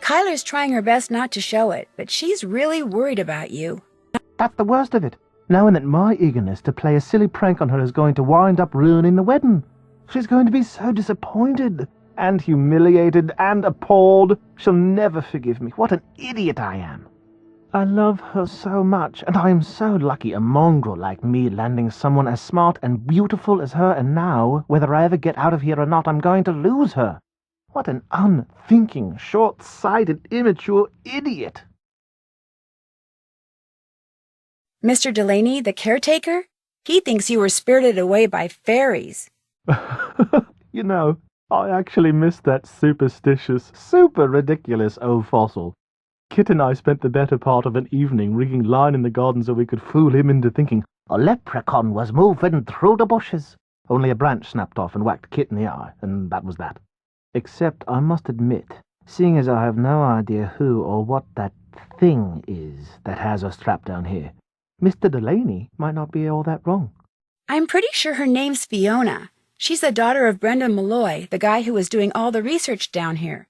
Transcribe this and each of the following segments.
Kyler's trying her best not to show it, but she's really worried about you. That's the worst of it, knowing that my eagerness to play a silly prank on her is going to wind up ruining the wedding. She's going to be so disappointed, and humiliated, and appalled. She'll never forgive me. What an idiot I am. I love her so much, and I am so lucky a mongrel like me landing someone as smart and beautiful as her, and now, whether I ever get out of here or not, I'm going to lose her. What an unthinking, short-sighted, immature idiot. Mr. Delaney, the caretaker? He thinks you were spirited away by fairies. You know, I actually missed that superstitious, super ridiculous old fossil. Kit and I spent the better part of an evening rigging line in the garden so we could fool him into thinking a leprechaun was moving through the bushes. Only a branch snapped off and whacked Kit in the eye, and that was that. Except, I must admit, seeing as I have no idea who or what that thing is that has us trapped down here, Mr. Delaney might not be all that wrong. I'm pretty sure her name's Fiona. She's the daughter of Brendan Malloy, the guy who was doing all the research down here.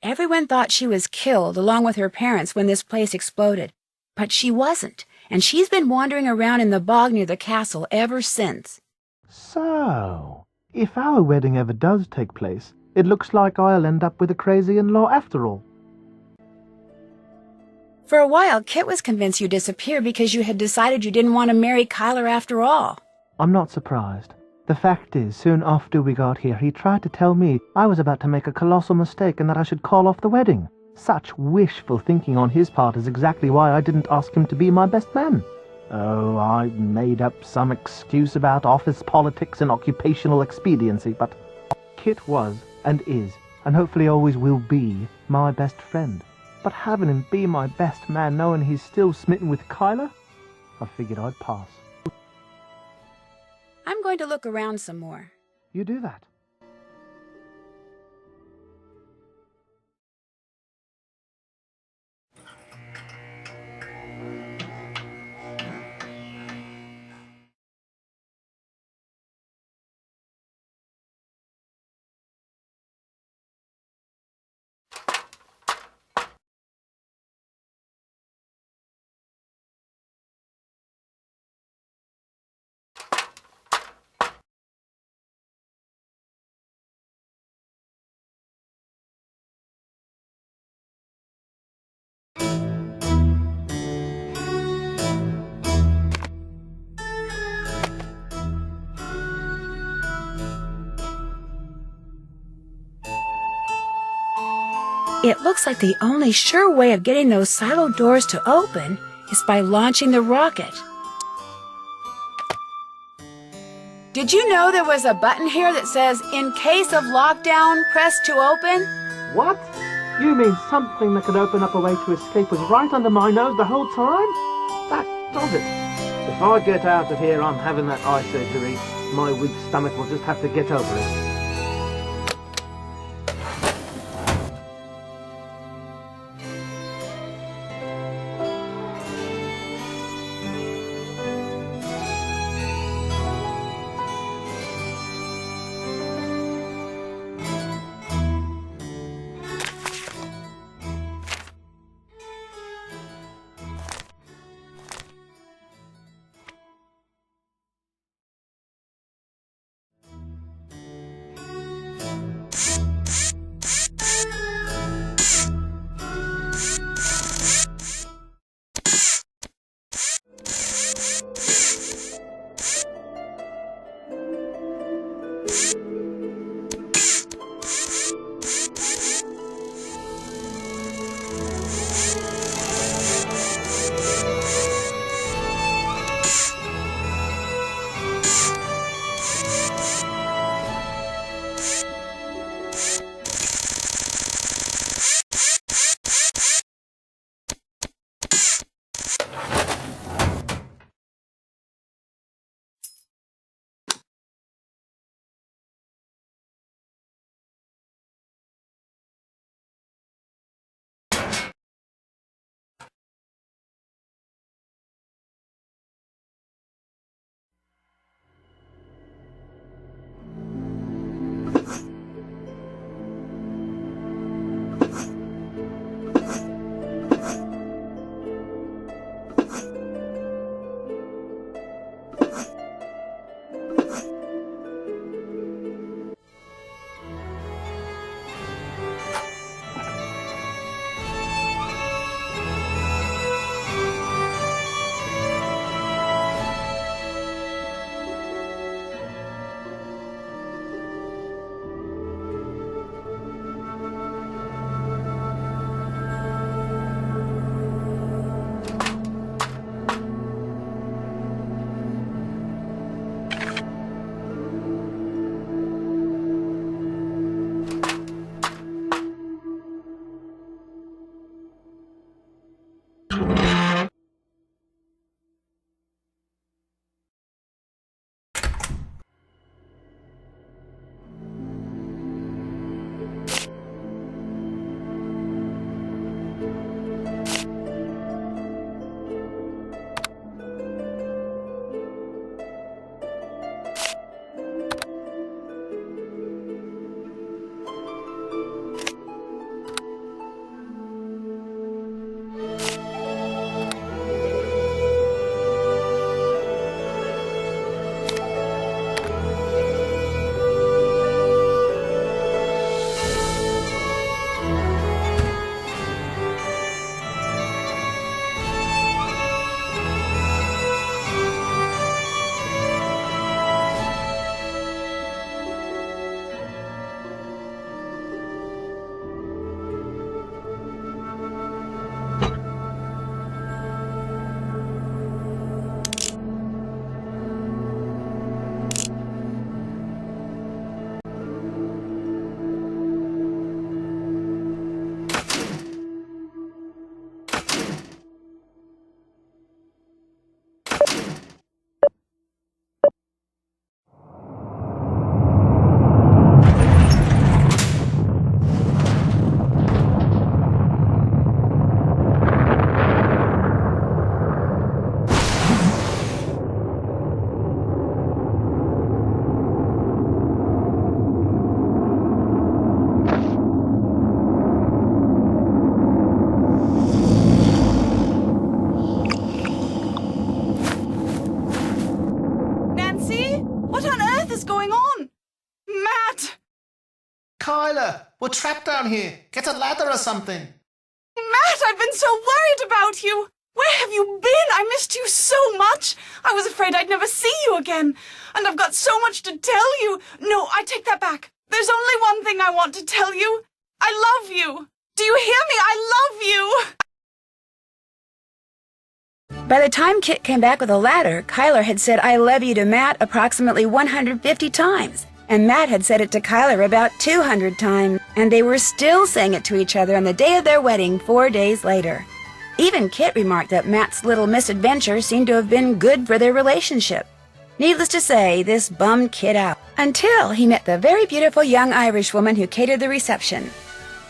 Everyone thought she was killed along with her parents when this place exploded. But she wasn't, and she's been wandering around in the bog near the castle ever since. So, if our wedding ever does take place, it looks like I'll end up with a crazy in-law after all. For a while, Kit was convinced you disappeared because you had decided you didn't want to marry Kyler after all. I'm not surprised. The fact is, soon after we got here, he tried to tell me I was about to make a colossal mistake and that I should call off the wedding. Such wishful thinking on his part is exactly why I didn't ask him to be my best man. Oh, I made up some excuse about office politics and occupational expediency, but Kit was and is, and hopefully always will be, my best friend. But having him be my best man knowing he's still smitten with Kyler, I figured I'd pass. I'm going to look around some more. You do that. It looks like the only sure way of getting those silo doors to open is by launching the rocket. Did you know there was a button here that says, "In case of lockdown, press to open"? What? You mean something that could open up a way to escape was right under my nose the whole time? That does it. If I get out of here, I'm having that eye surgery. My weak stomach will just have to get over it. We're trapped down here. Get a ladder or something. Matt, I've been so worried about you. Where have you been? I missed you so much. I was afraid I'd never see you again. And I've got so much to tell you. No, I take that back. There's only one thing I want to tell you. I love you. Do you hear me? I love you. By the time Kit came back with a ladder, Kyler had said I love you to Matt approximately 150 times. And Matt had said it to Kyler about 200 times. And they were still saying it to each other on the day of their wedding 4 days later. Even Kit remarked that Matt's little misadventure seemed to have been good for their relationship. Needless to say, this bummed Kit out, until he met the very beautiful young Irish woman who catered the reception.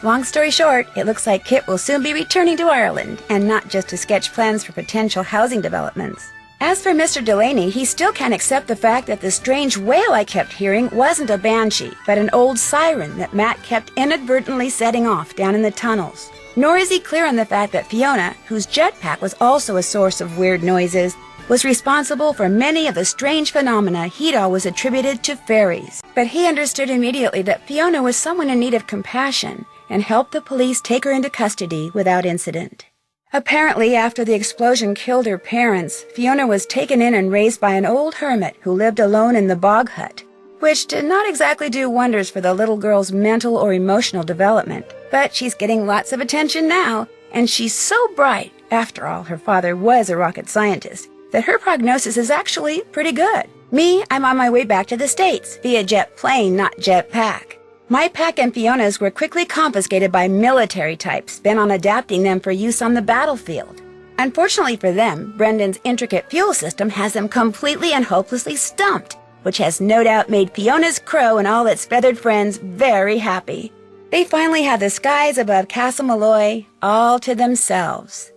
Long story short, it looks like Kit will soon be returning to Ireland, and not just to sketch plans for potential housing developments. As for Mr. Delaney, he still can't accept the fact that the strange wail I kept hearing wasn't a banshee, but an old siren that Matt kept inadvertently setting off down in the tunnels. Nor is he clear on the fact that Fiona, whose jetpack was also a source of weird noises, was responsible for many of the strange phenomena he'd always attributed to fairies. But he understood immediately that Fiona was someone in need of compassion, and helped the police take her into custody without incident. Apparently, after the explosion killed her parents, Fiona was taken in and raised by an old hermit who lived alone in the bog hut, which did not exactly do wonders for the little girl's mental or emotional development. But she's getting lots of attention now, and she's so bright, after all, her father was a rocket scientist, that her prognosis is actually pretty good. Me, I'm on my way back to the States, via jet plane, not jet pack. My pack and Fiona's were quickly confiscated by military types bent on adapting them for use on the battlefield. Unfortunately for them, Brendan's intricate fuel system has them completely and hopelessly stumped, which has no doubt made Fiona's crow and all its feathered friends very happy. They finally have the skies above Castle Malloy all to themselves.